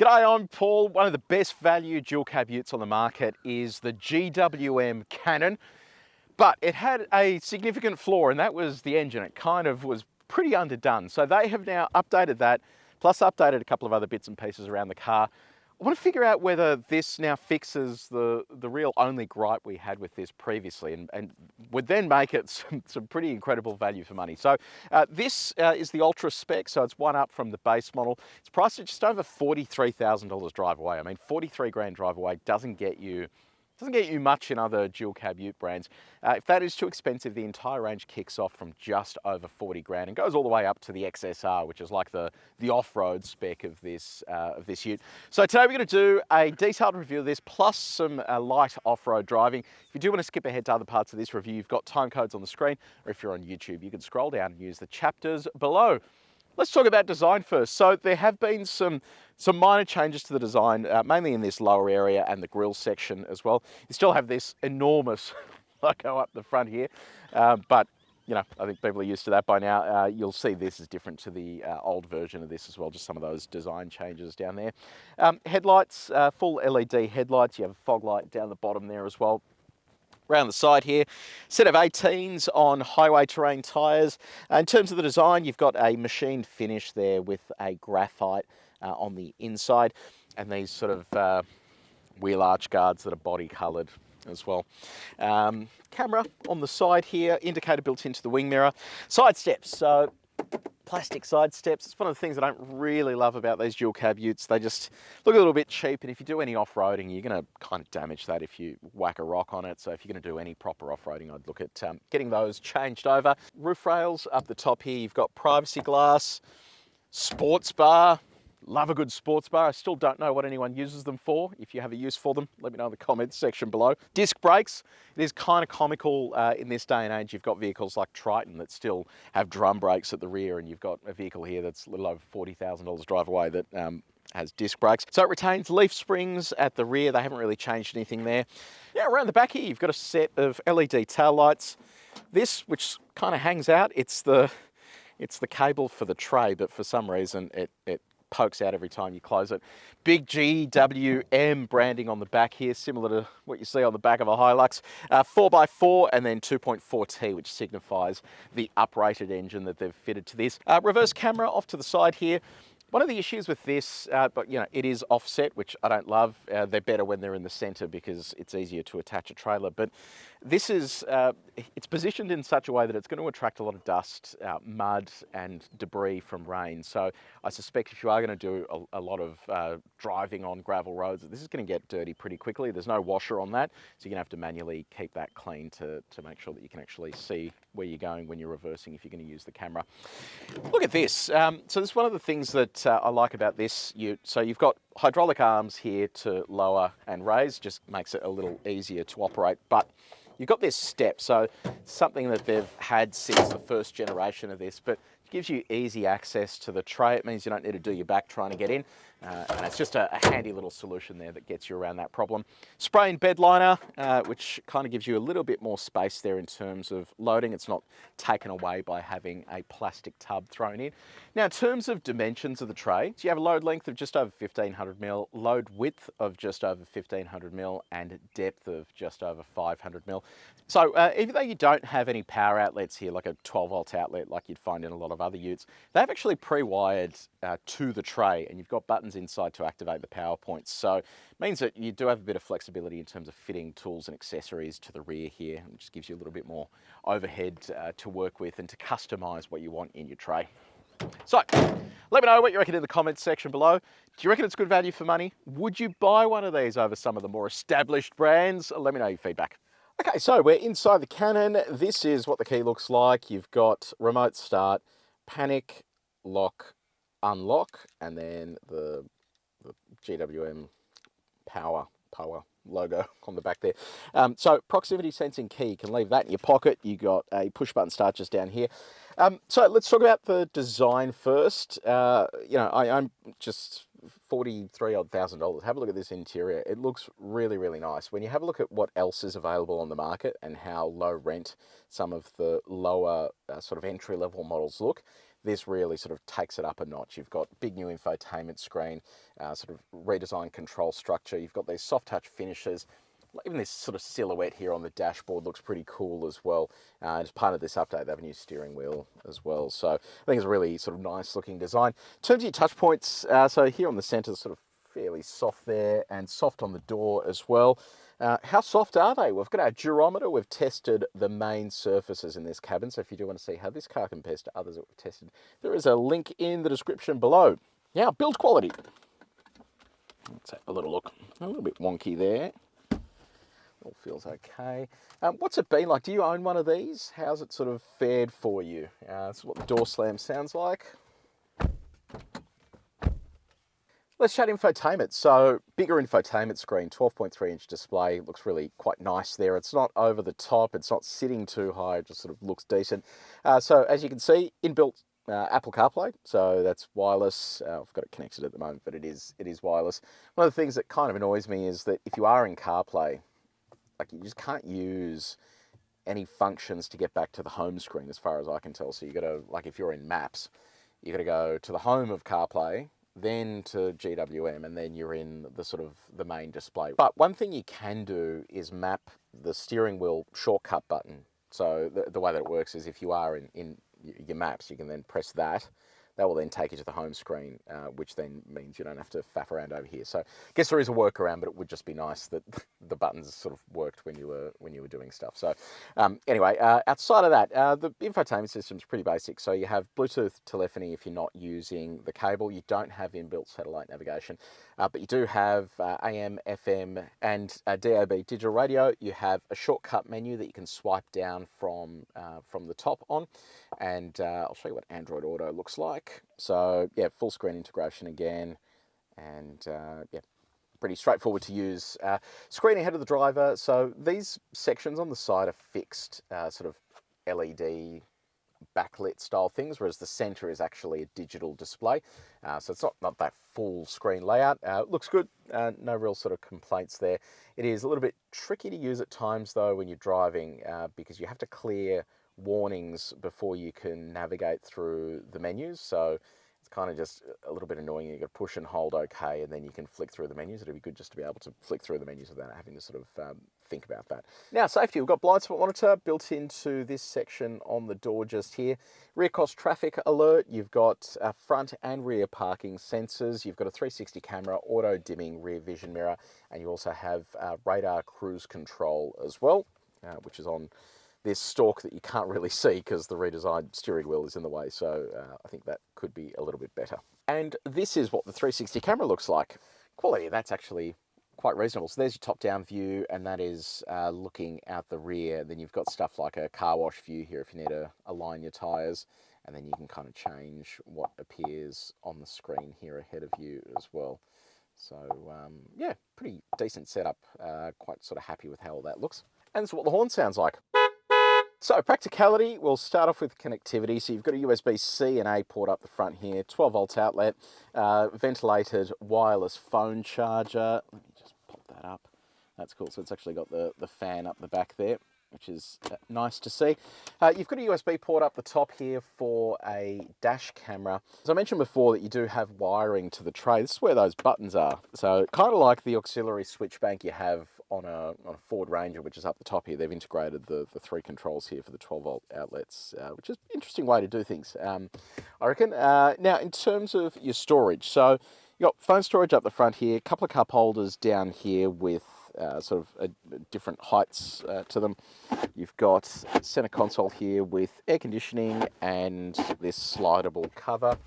G'day, I'm Paul. One of the best value dual cab utes on the market is the GWM Cannon, but it had a significant flaw, and that was the engine. It kind of was pretty underdone. So they have now updated that, plus updated a couple of other bits and pieces around the car. I want to figure out whether this now fixes the real only gripe we had with this previously, and would then make it some pretty incredible value for money. So this is the Ultra spec, so it's one up from the base model. It's priced at just over $43,000 drive away. I mean, 43 grand drive away doesn't get you much in other dual cab ute brands. If that is too expensive, the entire range kicks off from just over 40 grand and goes all the way up to the XSR, which is like the off-road spec of this ute. So today we're going to do a detailed review of this, plus some light off-road driving. If you do want to skip ahead to other parts of this review, you've got time codes on the screen, or if you're on YouTube, you can scroll down and use the chapters below. Let's talk about design first. So there have been some minor changes to the design, mainly in this lower area and the grille section as well. You still have this enormous logo up the front here, but you know, I think people are used to that by now. You'll see this is different to the old version of this as well, just some of those design changes down there. Headlights, full LED headlights. You have a fog light down the bottom there as well. Around the side here, set of 18s on highway terrain tyres. In terms of the design, you've got a machined finish there with a graphite on the inside, and these sort of wheel arch guards that are body coloured as well. Camera on the side here, indicator built into the wing mirror. Side steps, so plastic side steps. It's one of the things I don't really love about these dual cab utes. They just look a little bit cheap, and if you do any off-roading, you're going to kind of damage that if you whack a rock on it. So if you're going to do any proper off-roading, I'd look at getting those changed over. Roof rails up the top here, you've got privacy glass, sports bar. Love a good sports bar. I still don't know what anyone uses them for. If you have a use for them, let me know in the comments section below. Disc brakes. It is kind of comical in this day and age. You've got vehicles like Triton that still have drum brakes at the rear, and you've got a vehicle here that's a little over $40,000 drive away that has disc brakes. So it retains leaf springs at the rear. They haven't really changed anything there. Yeah, around the back here, you've got a set of LED tail lights. This, which kind of hangs out, it's the cable for the tray, but for some reason it pokes out every time you close it. Big GWM branding on the back here, similar to what you see on the back of a Hilux. 4x4 and then 2.4T, which signifies the uprated engine that they've fitted to this. Reverse camera off to the side here. One of the issues with this, but you know, it is offset, which I don't love. They're better when they're in the center because it's easier to attach a trailer. But this is, it's positioned in such a way that it's going to attract a lot of dust, mud and debris from rain. So I suspect if you are going to do a lot of driving on gravel roads, this is going to get dirty pretty quickly. There's no washer on that, so you're going to have to manually keep that clean to make sure that you can actually see where you're going when you're reversing if you're going to use the camera. Look at this. So this is one of the things that I like about this ute. So you've got hydraulic arms here to lower and raise, just makes it a little easier to operate. But you've got this step, so something that they've had since the first generation of this, but it gives you easy access to the tray. It means you don't need to do your back trying to get in. And it's just a handy little solution there that gets you around that problem. Spray and bed liner, which kind of gives you a little bit more space there in terms of loading. It's not taken away by having a plastic tub thrown in. Now, in terms of dimensions of the tray, so you have a load length of just over 1500 mil, load width of just over 1500 mil, and depth of just over 500 mil. So even though you don't have any power outlets here, like a 12 volt outlet like you'd find in a lot of other utes, they've actually pre-wired to the tray, and you've got buttons inside to activate the power points. So it means that you do have a bit of flexibility in terms of fitting tools and accessories to the rear here, and just gives you a little bit more overhead to work with and to customize what you want in your tray. So let me know what you reckon in the comments section below. Do you reckon it's good value for money? Would you buy one of these over some of the more established brands? Let me know your feedback. Okay, so we're inside the Cannon. This is what the key looks like. You've got remote start, panic, lock, unlock, and then the GWM power logo on the back there. So proximity sensing key, you can leave that in your pocket. You got a push button start just down here. So let's talk about the design first. You know, I'm just $43,000. Have a look at this interior. It looks really, really nice. When you have a look at what else is available on the market and how low rent some of the lower sort of entry-level models look, this really sort of takes it up a notch. You've got big new infotainment screen, sort of redesigned control structure. You've got these soft touch finishes. Even this sort of silhouette here on the dashboard looks pretty cool as well. As part of this update, they have a new steering wheel as well. So I think it's a really sort of nice looking design. In terms of your touch points, so here on the center, sort of fairly soft there and soft on the door as well. How soft are they? We've got our durometer. We've tested the main surfaces in this cabin. So if you do want to see how this car compares to others that we've tested, there is a link in the description below. Now, build quality. Let's have a little look. A little bit wonky there. All feels okay. What's it been like? Do you own one of these? How's it sort of fared for you? This is what the door slam sounds like. Let's chat infotainment. So bigger infotainment screen, 12.3-inch display, looks really quite nice there. It's not over the top, it's not sitting too high, it just sort of looks decent. So as you can see, inbuilt Apple CarPlay, so that's wireless. I've got it connected at the moment, but it is wireless. One of the things that kind of annoys me is that if you are in CarPlay, like you just can't use any functions to get back to the home screen as far as I can tell. So you got to, like if you're in Maps, you got to go to the home of CarPlay, then to GWM, and then you're in the sort of the main display. But one thing you can do is map the steering wheel shortcut button. So the way that it works is if you are in your Maps, you can then press that. That will then take you to the home screen, which then means you don't have to faff around over here. So I guess there is a workaround, but it would just be nice that the buttons sort of worked when you were doing stuff. So anyway, outside of that, the infotainment system is pretty basic. So you have Bluetooth telephony if you're not using the cable. You don't have inbuilt satellite navigation, but you do have AM, FM, and DAB digital radio. You have a shortcut menu that you can swipe down from the top on, and I'll show you what Android Auto looks like. So yeah, full screen integration again, and yeah, pretty straightforward to use. Screen ahead of the driver. So these sections on the side are fixed sort of LED backlit style things, whereas the center is actually a digital display. So it's not that full screen layout. It looks good. No real sort of complaints there. It is a little bit tricky to use at times though when you're driving because you have to clear warnings before you can navigate through the menus. So it's kind of just a little bit annoying. You got to push and hold OK, and then you can flick through the menus. It'd be good just to be able to flick through the menus without having to sort of think about that. Now, safety. We've got blind spot monitor built into this section on the door just here. Rear cross traffic alert. You've got front and rear parking sensors. You've got a 360 camera, auto dimming rear vision mirror, and you also have radar cruise control as well, which is on this stalk that you can't really see because the redesigned steering wheel is in the way. So I think that could be a little bit better. And this is what the 360 camera looks like. Quality, that's actually quite reasonable. So there's your top-down view, and that is looking out the rear. Then you've got stuff like a car wash view here if you need to align your tyres, and then you can kind of change what appears on the screen here ahead of you as well. So yeah, pretty decent setup. Quite sort of happy with how all that looks. And this is what the horn sounds like. So practicality, we'll start off with connectivity. So you've got a USB-C and A port up the front here, 12 volt outlet, ventilated wireless phone charger. Let me just pop that up. That's cool. So it's actually got the fan up the back there, which is nice to see. You've got a USB port up the top here for a dash camera. As I mentioned before that you do have wiring to the tray. This is where those buttons are. So kind of like the auxiliary switch bank you have on a Ford Ranger, which is up the top here. They've integrated the three controls here for the 12 volt outlets, which is an interesting way to do things, I reckon. Now, in terms of your storage, so you've got phone storage up the front here, a couple of cup holders down here with sort of different heights to them. You've got center console here with air conditioning and this slidable cover.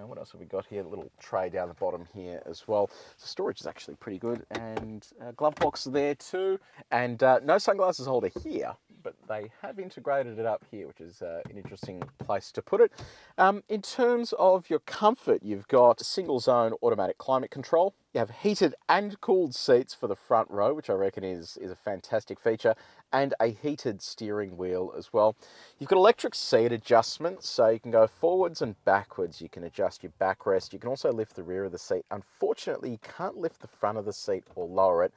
What else have we got here? A little tray down the bottom here as well. So storage is actually pretty good, and glove box there too. And no sunglasses holder here, but they have integrated it up here, which is an interesting place to put it. In terms of your comfort, you've got single zone automatic climate control. You have heated and cooled seats for the front row, which I reckon is a fantastic feature, and a heated steering wheel as well. You've got electric seat adjustments, so you can go forwards and backwards. You can adjust your backrest. You can also lift the rear of the seat. Unfortunately, you can't lift the front of the seat or lower it.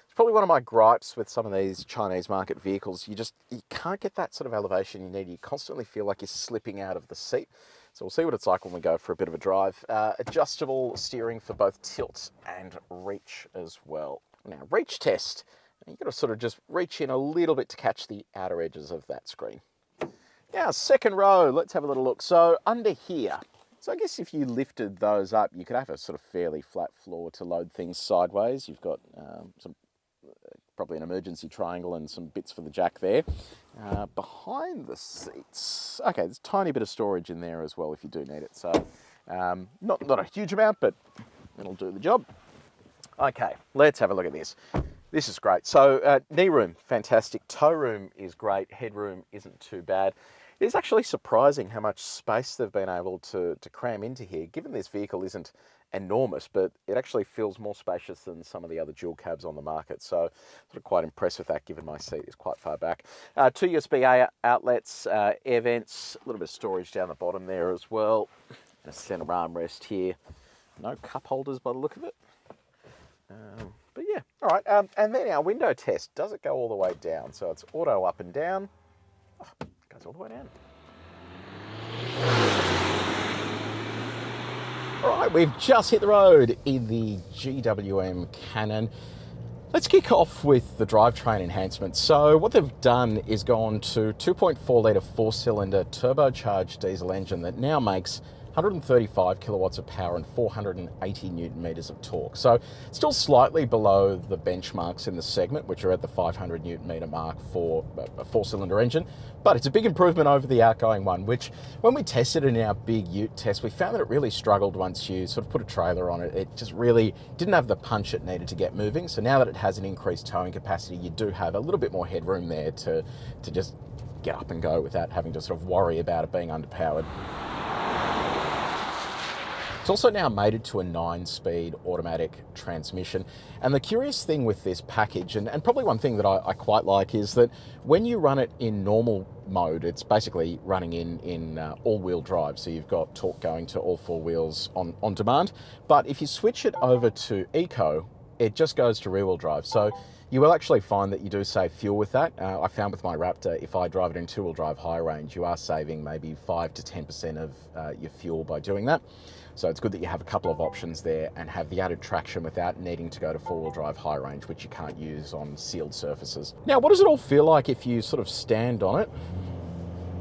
It's probably one of my gripes with some of these Chinese market vehicles. You can't get that sort of elevation you need. You constantly feel like you're slipping out of the seat. So we'll see what it's like when we go for a bit of a drive. Adjustable steering for both tilt and reach as well. Now, reach test. You've got to sort of just reach in a little bit to catch the outer edges of that screen. Now, second row, let's have a little look. So under here, so I guess if you lifted those up, you could have a sort of fairly flat floor to load things sideways. You've got probably an emergency triangle and some bits for the jack there. Behind the seats, okay, there's a tiny bit of storage in there as well if you do need it. So not a huge amount, but it'll do the job. Okay, let's have a look at this. This is great. So knee room, fantastic. Toe room is great. Headroom isn't too bad. It's actually surprising how much space they've been able to cram into here, given this vehicle isn't enormous, but it actually feels more spacious than some of the other dual cabs on the market. So sort of quite impressed with that, given my seat is quite far back. 2 USB-A outlets, air vents, a little bit of storage down the bottom there as well. And a center armrest here. No cup holders by the look of it. But yeah, all right. And then our window test, does it go all the way down? So it's auto up and down. Oh, it goes all the way down. All right, we've just hit the road in the GWM Cannon. Let's kick off with the drivetrain enhancement. So what they've done is gone to 2.4 litre 4-cylinder turbocharged diesel engine that now makes 135 kilowatts of power and 480 newton meters of torque. So still slightly below the benchmarks in the segment, which are at the 500 newton meter mark for a 4-cylinder engine. But it's a big improvement over the outgoing one, which when we tested it in our big Ute test, we found that it really struggled once you sort of put a trailer on it. It just really didn't have the punch it needed to get moving. So now that it has an increased towing capacity, you do have a little bit more headroom there to just get up and go without having to sort of worry about it being underpowered. It's also now mated to a 9-speed automatic transmission. And the curious thing with this package, and probably one thing that I quite like, is that when you run it in normal mode, it's basically running in all-wheel drive. So you've got torque going to all 4 wheels on demand. But if you switch it over to Eco, it just goes to rear-wheel drive. So you will actually find that you do save fuel with that. I found with my Raptor, if I drive it in 2-wheel drive high range, you are saving maybe 5 to 10% of your fuel by doing that. So it's good that you have a couple of options there and have the added traction without needing to go to 4-wheel drive high range, which you can't use on sealed surfaces. Now, what does it all feel like if you sort of stand on it?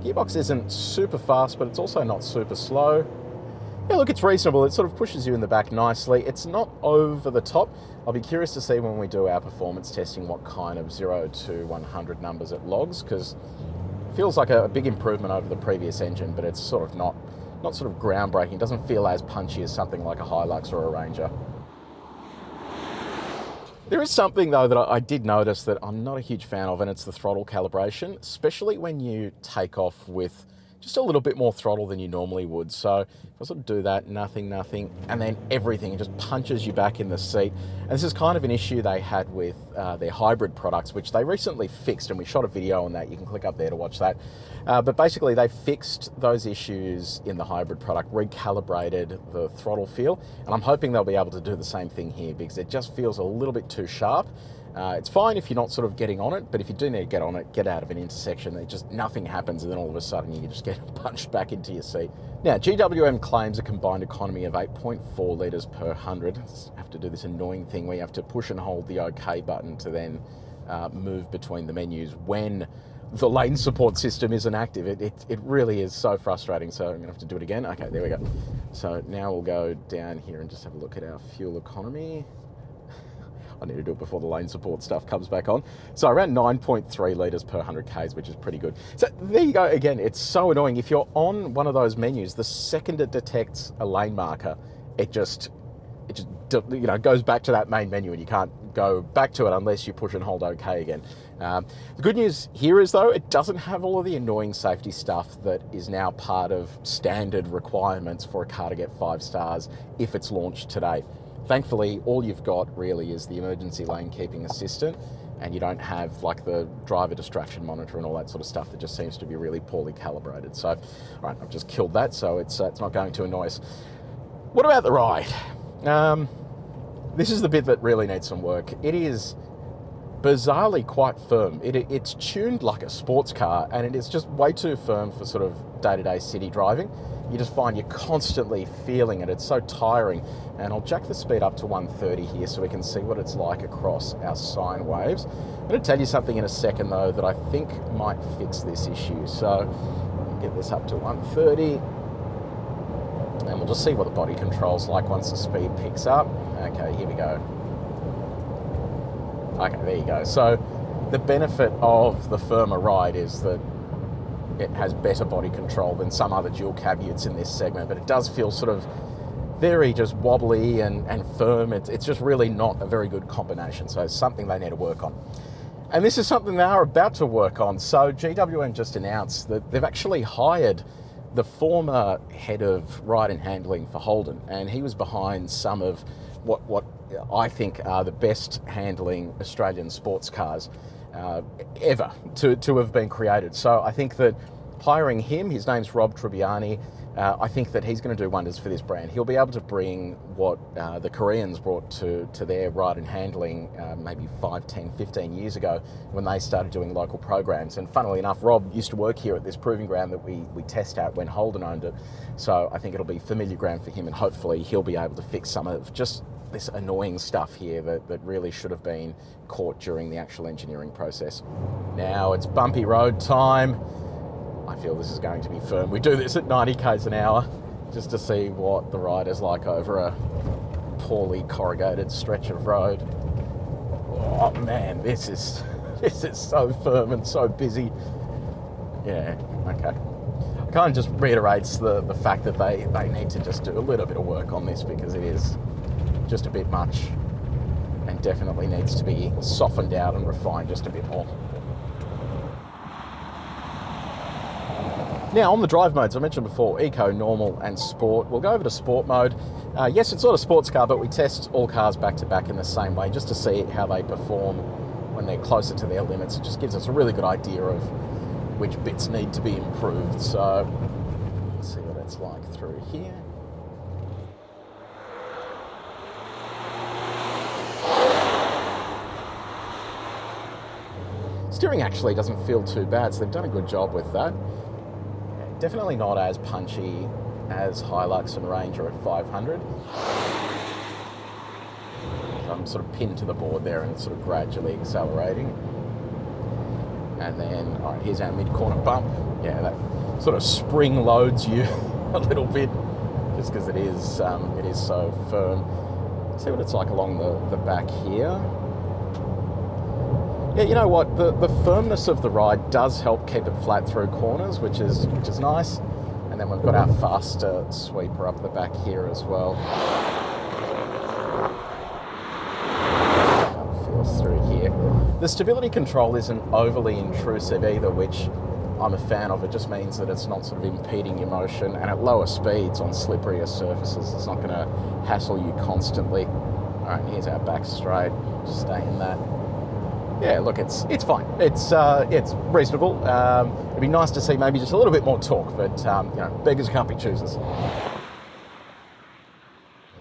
Gearbox isn't super fast, but it's also not super slow. Yeah, look, it's reasonable. It sort of pushes you in the back nicely. It's not over the top. I'll be curious to see when we do our performance testing what kind of 0 to 100 numbers it logs, because it feels like a big improvement over the previous engine, but it's sort of not sort of groundbreaking. It doesn't feel as punchy as something like a Hilux or a Ranger. There is something though that I did notice that I'm not a huge fan of, and it's the throttle calibration, especially when you take off with just a little bit more throttle than you normally would. So if I sort of do that, nothing, and then everything, it just punches you back in the seat. And this is kind of an issue they had with their hybrid products, which they recently fixed, and we shot a video on that. You can click up there to watch that. But basically they fixed those issues in the hybrid product, recalibrated the throttle feel, and I'm hoping they'll be able to do the same thing here, because it just feels a little bit too sharp. It's fine if you're not sort of getting on it, but if you do need to get on it, get out of an intersection, it just nothing happens, and then all of a sudden you just get punched back into your seat. Now, GWM claims a combined economy of 8.4 litres per 100. I have to do this annoying thing where you have to push and hold the OK button to then move between the menus when the lane support system isn't active. It really is so frustrating, so I'm going to have to do it again. Okay, there we go. So now we'll go down here and just have a look at our fuel economy. I need to do it before the lane support stuff comes back on. So around 9.3 litres per 100 Ks, which is pretty good. So there you go. Again, it's so annoying. If you're on one of those menus, the second it detects a lane marker, it just it just, you know, goes back to that main menu, and you can't go back to it unless you push and hold OK again. The good news here is, though, it doesn't have all of the annoying safety stuff that is now part of standard requirements for a car to get 5 stars if it's launched today. Thankfully, all you've got really is the emergency lane keeping assistant, and you don't have like the driver distraction monitor and all that sort of stuff that just seems to be really poorly calibrated. So, all right, I've just killed that, so it's not going to annoy us. What about the ride? This is the bit that really needs some work. It is bizarrely quite firm. It's tuned like a sports car, and it is just way too firm for sort of day-to-day city driving. You just find you're constantly feeling it. It's so tiring. And I'll jack the speed up to 130 here so we can see what it's like across our sine waves. I'm going to tell you something in a second, though, that I think might fix this issue. So get this up to 130. And we'll just see what the body control's like once the speed picks up. Okay, here we go. Okay, there you go. So the benefit of the firmer ride is that it has better body control than some other dual cab utes in this segment, but it does feel sort of very just wobbly and firm. It's just really not a very good combination, so it's something they need to work on. And this is something they are about to work on. So GWM just announced that they've actually hired the former head of ride and handling for Holden, and he was behind some of what I think are the best handling Australian sports cars ever to have been created. So I think that hiring him, his name's Rob Tribbiani, I think that he's going to do wonders for this brand. He'll be able to bring what the Koreans brought to their ride and handling maybe 5, 10, 15 years ago when they started doing local programs. And funnily enough, Rob used to work here at this proving ground that we test out when Holden owned it. So I think it'll be familiar ground for him, and hopefully he'll be able to fix some of just this annoying stuff here that really should have been caught during the actual engineering process. Now it's bumpy road time. I feel this is going to be firm. We do this at 90 k's an hour just to see what the ride is like over a poorly corrugated stretch of road. Oh man, this is so firm and so busy. Yeah, okay. Kind of just reiterates the fact that they need to just do a little bit of work on this, because it is just a bit much and definitely needs to be softened out and refined just a bit more. Now on the drive modes, I mentioned before, Eco, Normal and Sport. We'll go over to Sport mode. Yes, it's not a sports car, but we test all cars back to back in the same way just to see how they perform when they're closer to their limits. It just gives us a really good idea of which bits need to be improved. So let's see what it's like through here. Steering actually doesn't feel too bad, so they've done a good job with that. Definitely not as punchy as Hilux and Ranger at 500. I'm sort of pinned to the board there and sort of gradually accelerating. And then, all right, here's our mid-corner bump. Yeah, that sort of spring loads you a little bit, just because it is so firm. Let's see what it's like along the back here. Yeah, you know what? The firmness of the ride does help keep it flat through corners, which is nice. And then we've got our faster sweeper up the back here as well. That feels through here. The stability control isn't overly intrusive either, which I'm a fan of. It just means that it's not sort of impeding your motion, and at lower speeds on slipperier surfaces, it's not going to hassle you constantly. All right, here's our back straight. Just stay in that. Yeah, look, it's fine. It's reasonable. It'd be nice to see maybe just a little bit more torque, but you know, beggars can't be choosers.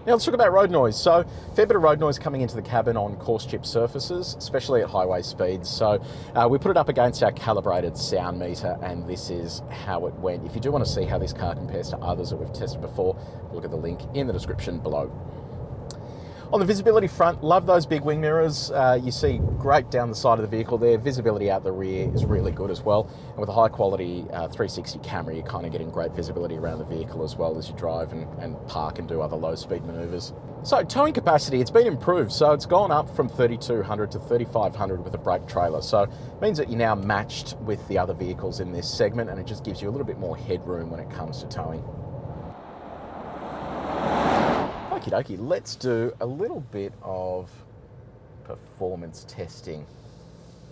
Now let's talk about road noise. So, fair bit of road noise coming into the cabin on coarse chip surfaces, especially at highway speeds. So, we put it up against our calibrated sound meter, and this is how it went. If you do want to see how this car compares to others that we've tested before, look at the link in the description below. On the visibility front, love those big wing mirrors. You see great down the side of the vehicle there. Visibility out the rear is really good as well. And with a high quality 360 camera, you're kind of getting great visibility around the vehicle as well as you drive and park and do other low speed maneuvers. So towing capacity, it's been improved. So it's gone up from 3,200 to 3,500 with a brake trailer. So it means that you're now matched with the other vehicles in this segment, and it just gives you a little bit more headroom when it comes to towing. Okie dokie, let's do a little bit of performance testing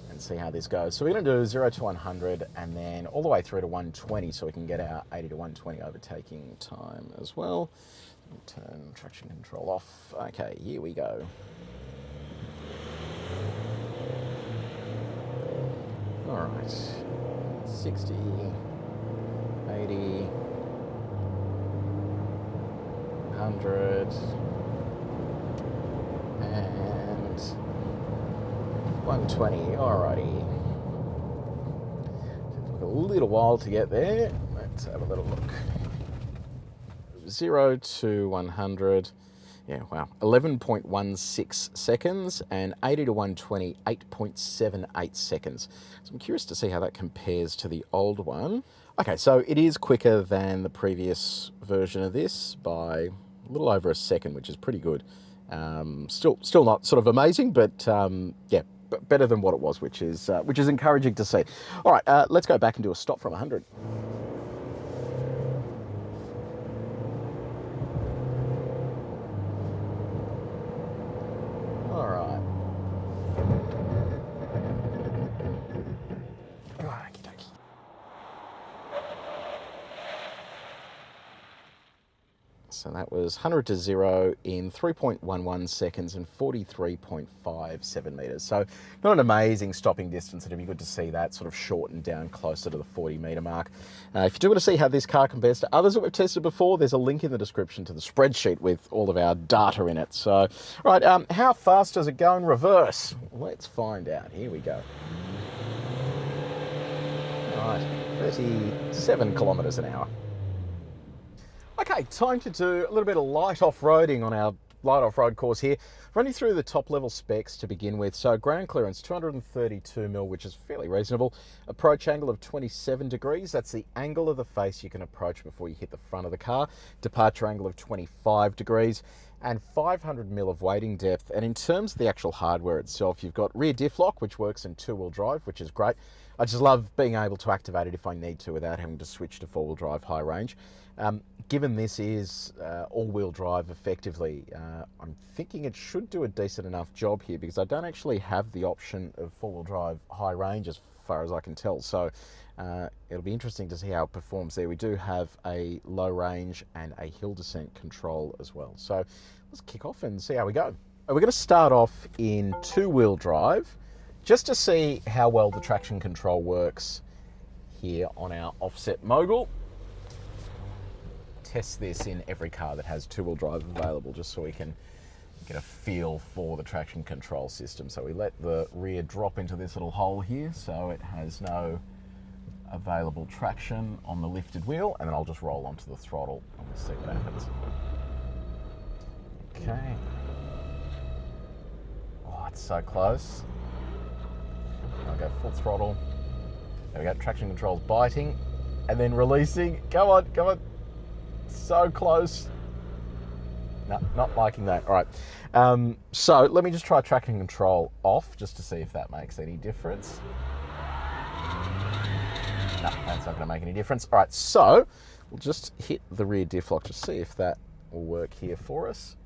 and see how this goes. So we're going to do 0 to 100 and then all the way through to 120 so we can get our 80 to 120 overtaking time as well. Turn traction control off. Okay, here we go. All right, 60, 80, 100, and 120. Alrighty. Took a little while to get there. Let's have a little look. 0 to 100. Yeah, wow. 11.16 seconds, and 80 to 120, 8.78 seconds. So I'm curious to see how that compares to the old one. Okay, so it is quicker than the previous version of this by a little over a second, which is pretty good. Still not sort of amazing, but yeah, better than what it was, which is encouraging to see. All right, let's go back and do a stop from 100. All right. Okey-dokey. So that was 100 to 0 in 3.11 seconds and 43.57 metres. So not an amazing stopping distance. It'd be good to see that sort of shortened down closer to the 40 metre mark. If you do want to see how this car compares to others that we've tested before, there's a link in the description to the spreadsheet with all of our data in it. So, right, how fast does it go in reverse? Let's find out. Here we go. All right, 37 kilometres an hour. Okay, time to do a little bit of light off-roading on our light off-road course here. Running through the top-level specs to begin with. So ground clearance, 232mm, which is fairly reasonable. Approach angle of 27 degrees. That's the angle of the face you can approach before you hit the front of the car. Departure angle of 25 degrees. And 500mm of weighting depth. And in terms of the actual hardware itself, you've got rear diff lock, which works in two-wheel drive, which is great. I just love being able to activate it if I need to without having to switch to four-wheel drive high range. Given this is all-wheel drive effectively, I'm thinking it should do a decent enough job here because I don't actually have the option of four-wheel drive high range as far as I can tell. So it'll be interesting to see how it performs there. We do have a low range and a hill descent control as well. So let's kick off and see how we go. We're going to start off in two-wheel drive just to see how well the traction control works here on our offset mogul. Test this in every car that has two-wheel drive available just so we can get a feel for the traction control system. So we let the rear drop into this little hole here so it has no available traction on the lifted wheel, and then I'll just roll onto the throttle and we'll see what happens. Okay. Oh, it's so close. I'll go full throttle. There we go, traction control's biting and then releasing. Come on, come on. So close. No, not liking that. All right. So let me just try traction control off just to see if that makes any difference. No, that's not going to make any difference. All right, so we'll just hit the rear diff lock to see if that will work here for us.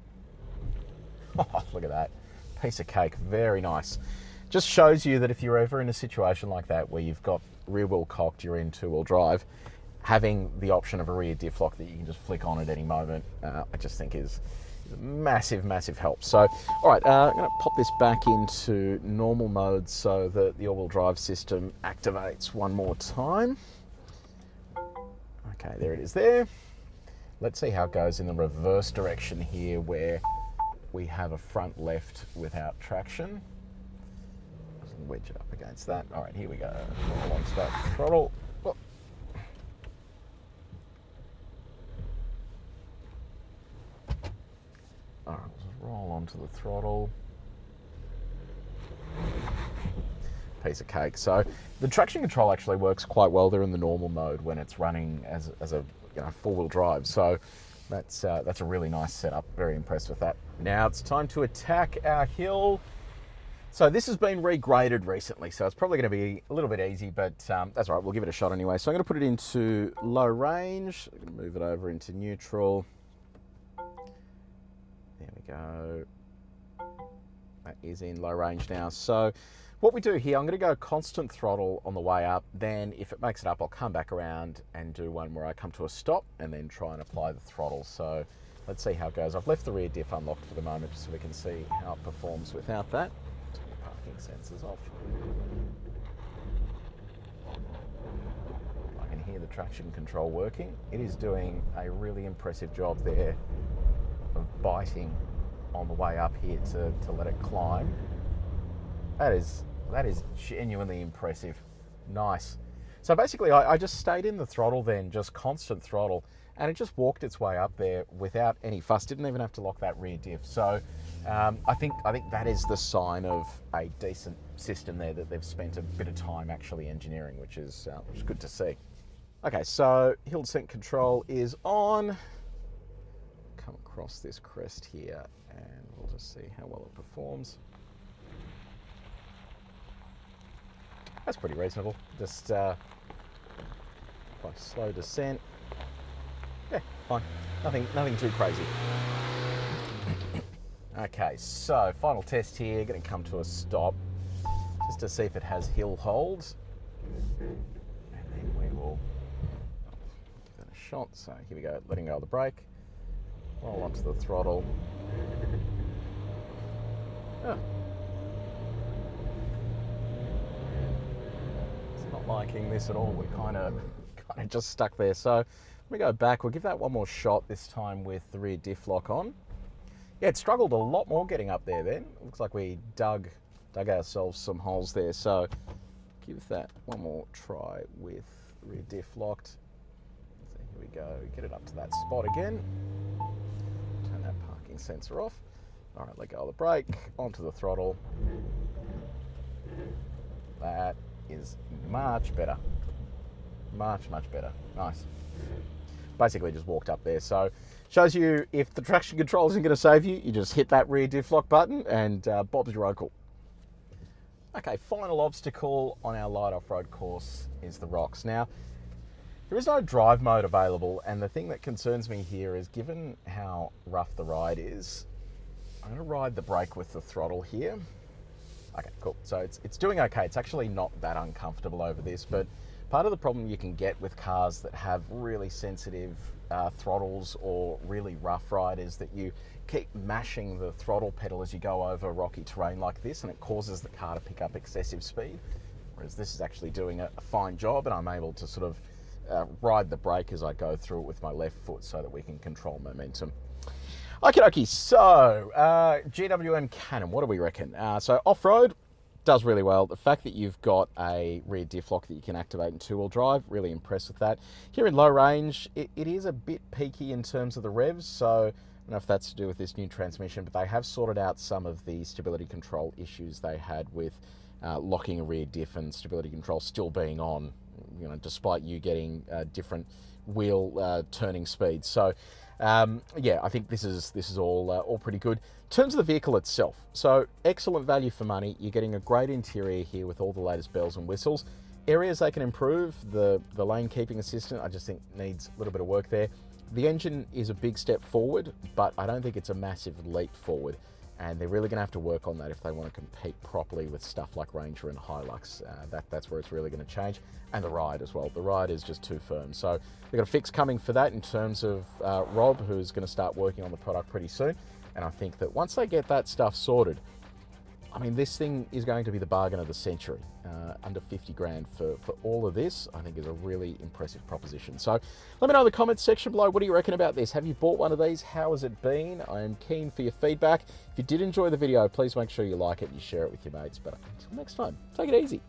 Oh, look at that. Piece of cake. Very nice. Just shows you that if you're ever in a situation like that where you've got rear wheel cocked, you're in two-wheel drive, having the option of a rear diff lock that you can just flick on at any moment, I just think is a massive, massive help. So, all right, I'm going to pop this back into normal mode so that the all-wheel drive system activates one more time. Okay, there it is there. Let's see how it goes in the reverse direction here where we have a front left without traction. Wedge it up against that. All right, here we go. Normal on start throttle. Oh. All right, just roll onto the throttle. Piece of cake. So the traction control actually works quite well there in the normal mode when it's running as a four-wheel drive. So that's a really nice setup. Very impressed with that. Now it's time to attack our hill. So this has been regraded recently, so it's probably going to be a little bit easy, but that's all right. We'll give it a shot anyway. So I'm going to put it into low range. I'm going to move it over into neutral. we go. That is in low range now. So what we do here, I'm going to go constant throttle on the way up. Then if it makes it up, I'll come back around and do one where I come to a stop and then try and apply the throttle. So let's see how it goes. I've left the rear diff unlocked for the moment just so we can see how it performs without that. Turn the parking sensors off. I can hear the traction control working. It is doing a really impressive job there of biting on the way up here to let it climb. That is genuinely impressive. Nice. So basically I just stayed in the throttle then, just constant throttle, and it just walked its way up there without any fuss. Didn't even have to lock that rear diff. So I think that is the sign of a decent system there, that they've spent a bit of time actually engineering, which is good to see. Okay, so hill descent control is on. Come across this crest here and we'll just see how well it performs. That's pretty reasonable. Just quite slow descent. Yeah, fine. Nothing too crazy. Okay, so final test here. Going to come to a stop just to see if it has hill hold. And then we will give that a shot. So here we go, letting go of the brake. Roll onto the throttle. Oh. It's not liking this at all. We're kind of just stuck there. So let me go back. We'll give that one more shot, this time with the rear diff lock on. Yeah, it struggled a lot more getting up there then. It looks like we dug ourselves some holes there. So give that one more try with rear diff locked. So here we go. Get it up to that spot again. Turn that parking sensor off. All right, let go of the brake, onto the throttle. That is much better. Much better. Nice. Basically just walked up there. So shows you if the traction control isn't going to save you, you just hit that rear diff lock button and Bob's your uncle. Okay, final obstacle on our light off-road course is the rocks. Now, there is no drive mode available, and the thing that concerns me here is, given how rough the ride is, I'm going to ride the brake with the throttle here. Okay, cool. So it's doing okay. It's actually not that uncomfortable over this, but part of the problem you can get with cars that have really sensitive throttles or really rough ride is that you keep mashing the throttle pedal as you go over rocky terrain like this, and it causes the car to pick up excessive speed. Whereas this is actually doing a fine job, and I'm able to sort of ride the brake as I go through it with my left foot so that we can control momentum. Okie dokie, so GWM Cannon, what do we reckon? So off-road, does really well. The fact that you've got a rear diff lock that you can activate in two-wheel drive, really impressed with that. Here in low range, it is a bit peaky in terms of the revs, so I don't know if that's to do with this new transmission, but they have sorted out some of the stability control issues they had with locking a rear diff and stability control still being on, you know, despite you getting different wheel turning speeds. So yeah, I think this is all pretty good. In terms of the vehicle itself, so excellent value for money. You're getting a great interior here with all the latest bells and whistles. Areas they can improve, the lane keeping assistant, I just think needs a little bit of work there. The engine is a big step forward, but I don't think it's a massive leap forward. And they're really going to have to work on that if they want to compete properly with stuff like Ranger and Hilux. That's where it's really going to change. And the ride as well. The ride is just too firm. So they've got a fix coming for that in terms of Rob, who's going to start working on the product pretty soon. And I think that once they get that stuff sorted, I mean, this thing is going to be the bargain of the century. Under 50 grand for all of this, I think is a really impressive proposition. So let me know in the comments section below, what do you reckon about this? Have you bought one of these? How has it been? I am keen for your feedback. If you did enjoy the video, please make sure you like it and you share it with your mates. But until next time, take it easy.